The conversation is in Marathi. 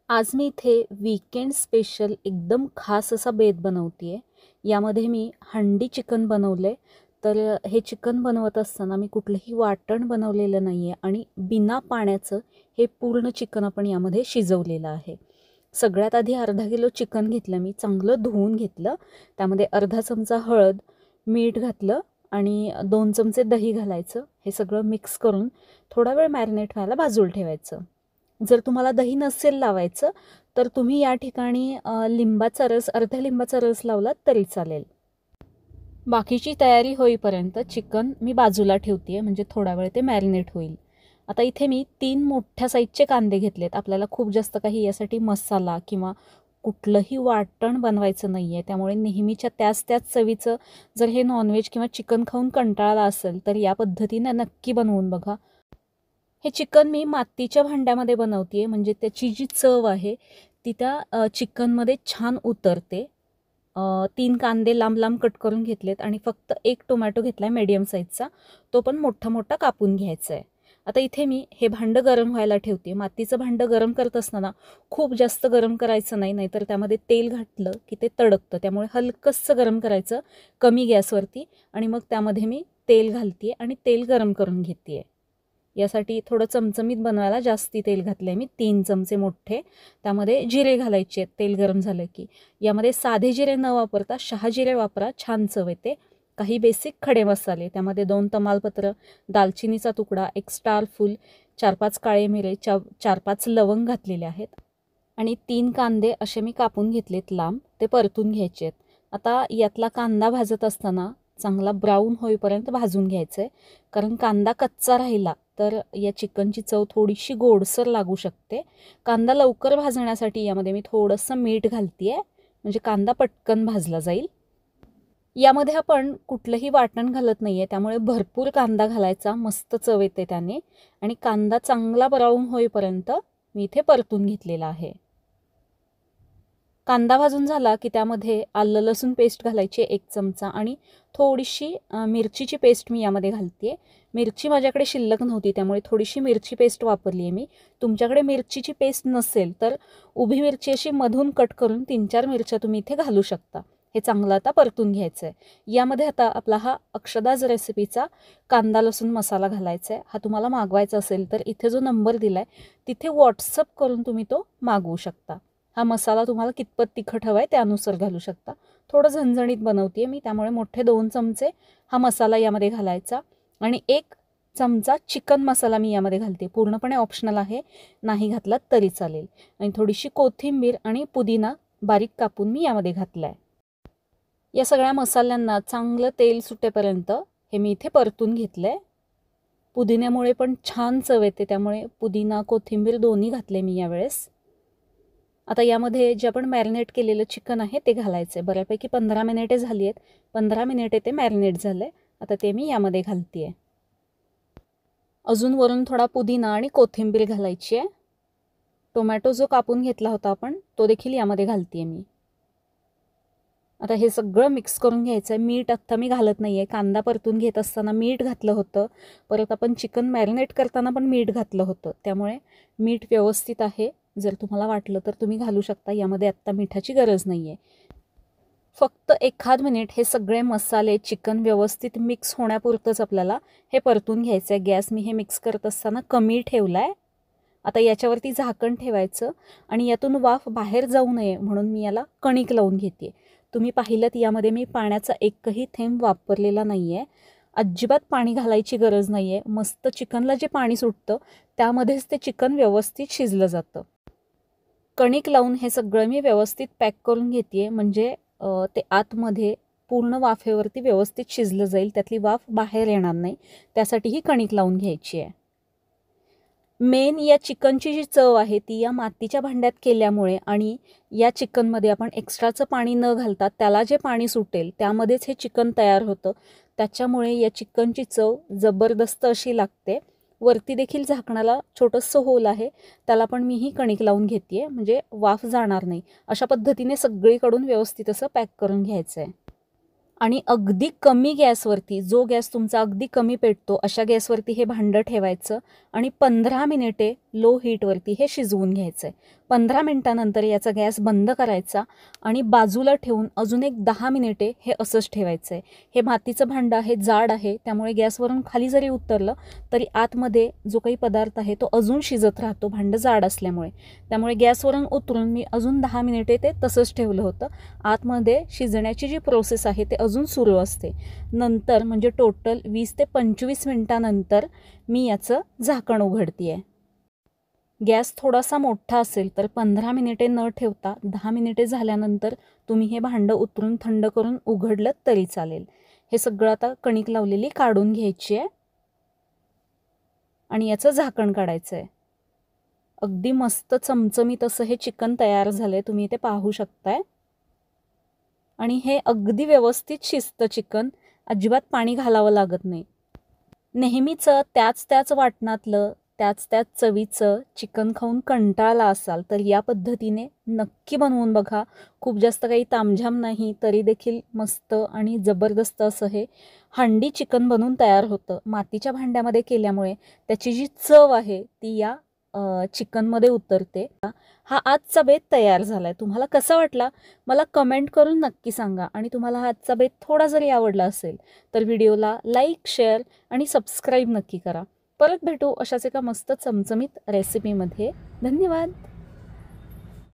आज मी इथे वीकेंड स्पेशल एकदम खास असा बेत बनवते आहे. यामध्ये मी हंडी चिकन बनवले. तर हे चिकन बनवत असताना मी कुठलंही वाटण बनवलेलं नाही आहे आणि बिना पाण्याचं हे पूर्ण चिकन आपण यामध्ये शिजवलेलं आहे. सगळ्यात आधी अर्धा किलो चिकन घेतलं, मी चांगलं धुवून घेतलं. त्यामध्ये अर्धा चमचा हळद, मीठ घातलं आणि 2 चमचे दही घालायचं. हे सगळं मिक्स करून थोडा वेळ मॅरिनेट व्हायला बाजूला ठेवायचं. जर तुम्हाला दही नसेल लावायचं तर तुम्ही या ठिकाणी लिंबाचा रस, अर्ध्या लिंबाचा रस लावलात तरी चालेल. बाकीची तयारी होईपर्यंत चिकन मी बाजूला ठेवते आहे, म्हणजे थोडा वेळ ते मॅरिनेट होईल. आता इथे मी 3 मोठ्या साईजचे कांदे घेतलेत. आपल्याला खूप जास्त काही यासाठी मसाला किंवा कुठलंही वाटण बनवायचं नाही आहे. त्यामुळे नेहमीच्या त्याच चवीचं जर हे नॉनव्हेज किंवा चिकन खाऊन कंटाळला असेल तर या पद्धतीने नक्की बनवून बघा. हे चिकन मी मातीच्या भांड्यामध्ये बनवते आहे, म्हणजे त्याची जी चव आहे ती त्या चिकनमध्ये छान उतरते. 3 कांदे लांब लांब कट करून घेतलेत आणि फक्त 1 टोमॅटो घेतला आहे मीडियम साईजचा. तो पण मोठा मोठा कापून घ्यायचा आहे. आता इथे मी हे भांडं गरम व्हायला ठेवते. मातीचं भांडं गरम करत असताना खूप जास्त गरम करायचं नाही, नाहीतर त्यामध्ये तेल घातलं की ते तडकतं. त्यामुळे हलकंसं गरम करायचं कमी गॅसवरती आणि मग त्यामध्ये मी तेल घालते आणि तेल गरम करून घेते आहे. यासाठी थोडं चमचमीत बनवायला जास्ती तेल घातलं आहे मी, 3 चमचे मोठे. त्यामध्ये जिरे घालायचे आहेत तेल गरम झालं की. यामध्ये साधे जिरे न वापरता शहाजिरे वापरा, छान चव येते. काही बेसिक खडे मसाले, त्यामध्ये 2 तमालपत्र, दालचिनीचा तुकडा, 1 स्टार फूल, 4-5 काळे मिरे, 4-5 लवंग घातलेले आहेत आणि 3 कांदे असे मी कापून घेतलेत लांब, ते परतून घ्यायचे आहेत. आता यातला कांदा भाजत असताना चांगला ब्राऊन होईपर्यंत भाजून घ्यायचं आहे, कारण कांदा कच्चा राहिला तर या चिकनची चव थोडीशी गोडसर लागू शकते. कांदा लवकर भाजण्यासाठी यामध्ये मी थोडंसं मीठ घालते आहे, म्हणजे कांदा पटकन भाजला जाईल. यामध्ये आपण कुठलंही वाटण घालत नाही आहे, त्यामुळे भरपूर कांदा घालायचा, मस्त चव येते त्याने. आणि कांदा चांगला ब्राऊन होईपर्यंत मी इथे परतून घेतलेला आहे. कांदा भाजून झाला की त्यामध्ये आलं लसूण पेस्ट घालायची 1 चमचा आणि थोडीशी मिरचीची पेस्ट मी यामध्ये घालते आहे. मिरची माझ्याकडे शिल्लक नव्हती त्यामुळे थोडीशी मिरची पेस्ट वापरली आहे मी. तुमच्याकडे मिरचीची पेस्ट नसेल तर उभी मिरची अशी मधून कट करून 3-4 मिरच्या तुम्ही इथे घालू शकता. हे चांगलं आता परतून घ्यायचं आहे. यामध्ये आता आपला हा अक्षदाज रेसिपीचा कांदा लसूण मसाला घालायचा आहे. हा तुम्हाला मागवायचा असेल तर इथे जो नंबर दिला आहे तिथे व्हॉट्सअप करून तुम्ही तो मागवू शकता. हा मसाला तुम्हाला कितपत तिखट हवा आहे त्यानुसार घालू शकता. थोडं झणझणीत बनवते आहे मी, त्यामुळे मोठे 2 चमचे हा मसाला यामध्ये घालायचा आणि 1 चमचा चिकन मसाला मी यामध्ये घालते. पूर्णपणे ऑप्शनल आहे, नाही घातलात तरी चालेल. आणि थोडीशी कोथिंबीर आणि पुदिना बारीक कापून मी यामध्ये घातला आहे. या सगळ्या मसाल्यांना चांगलं तेल सुटेपर्यंत हे मी इथे परतून घेतलं आहे. पुदिन्यामुळे पण छान चव येते, त्यामुळे पुदिना कोथिंबीर दोन्ही घातले मी यावेळेस. आता यामध्ये जे आपण मॅरिनेट केलेलं चिकन आहे ते घालायचं आहे. बऱ्यापैकी 15 मिनिटे झाली आहेत. 15 मिनिटे ते मॅरिनेट झालं आहे. आता ते मी यामध्ये घालते आहे. अजून वरून थोडा पुदिना आणि कोथिंबीर घालायची आहे. टोमॅटो जो कापून घेतला होता आपण तो देखील यामध्ये घालते आहे मी. आता हे सगळं मिक्स करून घ्यायचं आहे. मीठ आत्ता मी घालत नाही आहे. कांदा परतून घेत असताना मीठ घातलं होतं, परत आपण चिकन मॅरिनेट करताना पण मीठ घातलं होतं, त्यामुळे मीठ व्यवस्थित आहे. जर तुम्हाला वाटलं तर तुम्ही घालू शकता. यामध्ये आत्ता मिठाची गरज नाही आहे. फक्त 1 मिनिट हे सगळे मसाले चिकन व्यवस्थित मिक्स होण्यापुरतंच आपल्याला हे परतून घ्यायचं आहे. गॅस मी हे मिक्स करत असताना कमी ठेवला आहे. आता याच्यावरती झाकण ठेवायचं आणि यातून वाफ बाहेर जाऊ नये म्हणून मी याला कणिक लावून घेते. तुम्ही पाहिलं यामध्ये मी पाण्याचा एकही थेंब वापरलेला नाही आहे. अजिबात पाणी घालायची गरज नाही आहे. मस्त चिकनला जे पाणी सुटतं त्यामध्येच ते चिकन व्यवस्थित शिजलं जातं. कणिक लावून हे सगळं मी व्यवस्थित पॅक करून घेते आहे, म्हणजे ते आतमध्ये पूर्ण वाफेवरती व्यवस्थित शिजलं जाईल, त्यातली वाफ बाहेर येणार नाही. त्यासाठी ही कणिक लावून घ्यायची आहे. मेन या चिकनची जी चव आहे ती या मातीच्या भांड्यात केल्यामुळे आणि या चिकनमध्ये आपण एक्स्ट्राचं पाणी न घालता त्याला जे पाणी सुटेल त्यामध्येच हे चिकन तयार होतं. त्याच्यामुळे या चिकनची चव जबरदस्त अशी लागते. वरती देखील झाकणाला छोटंसं होल आहे, त्याला पण मी ही कणिक लावून घेते आहे, म्हणजे वाफ जाणार नाही. अशा पद्धतीने सगळीकडून व्यवस्थित असं पॅक करून घ्यायचं आहे. आणि अगदी कमी गॅसवरती, जो गॅस तुमचा अगदी कमी पेटतो अशा गॅसवरती हे भांडं ठेवायचं आणि 15 मिनिटे लो हीटवरती हे शिजवून घ्यायचं आहे. 15 मिनिटानंतर याचा गॅस बंद करायचा आणि बाजूला ठेवून अजून एक 10 मिनिटे हे असंच ठेवायचं आहे. हे मातीचं भांडं आहे, जाड आहे, त्यामुळे गॅसवरून खाली जरी उतरलं तरी आतमध्ये जो काही पदार्थ आहे तो अजून शिजत राहतो, भांडं जाड असल्यामुळे. त्यामुळे गॅसवरून उतरून मी अजून 10 मिनिटे ते तसंच ठेवलं होतं. आतमध्ये शिजण्याची जी प्रोसेस आहे ते अजून सुरू असते. नंतर म्हणजे टोटल 20 ते 25 मिनिटानंतर मी याचं झाकण उघडते आहे. गॅस थोडासा मोठा असेल तर 15 मिनिटे न ठेवता 10 मिनिटे झाल्यानंतर तुम्ही हे भांडं उतरून थंड करून उघडलं तरी चालेल. हे सगळं आता कणिक लावलेली काढून घ्यायची आहे आणि याचं झाकण काढायचं आहे. अगदी मस्त चमचमीत असं हे चिकन तयार झालंय, तुम्ही इथे पाहू शकताय. आणि हे अगदी व्यवस्थित शिजतं चिकन, अजिबात पाणी घालावं लागत नाही. नेहमीचं त्याच वाटणातलं त्याच चवीचं चिकन खाऊन कंटाळला असाल तर या पद्धतीने नक्की बनवून बघा. खूप जास्त काही तामझाम नाही, तरी देखील मस्त आणि जबरदस्त असं हे हंडी चिकन बनवून तयार होतं. मातीच्या भांड्यामध्ये केल्यामुळे त्याची जी चव आहे ती या चिकनमध्ये उतरते. हा आजचा बेत तयार झाला आहे. तुम्हाला कसा वाटला मला कमेंट करून नक्की सांगा. आणि तुम्हाला हा आजचा बेत थोडा जरी आवडला असेल तर व्हिडिओला लाईक, शेअर आणि सबस्क्राईब नक्की करा. परत भेटू अशाच एका मस्त चमचमीत रेसिपीमध्ये. धन्यवाद.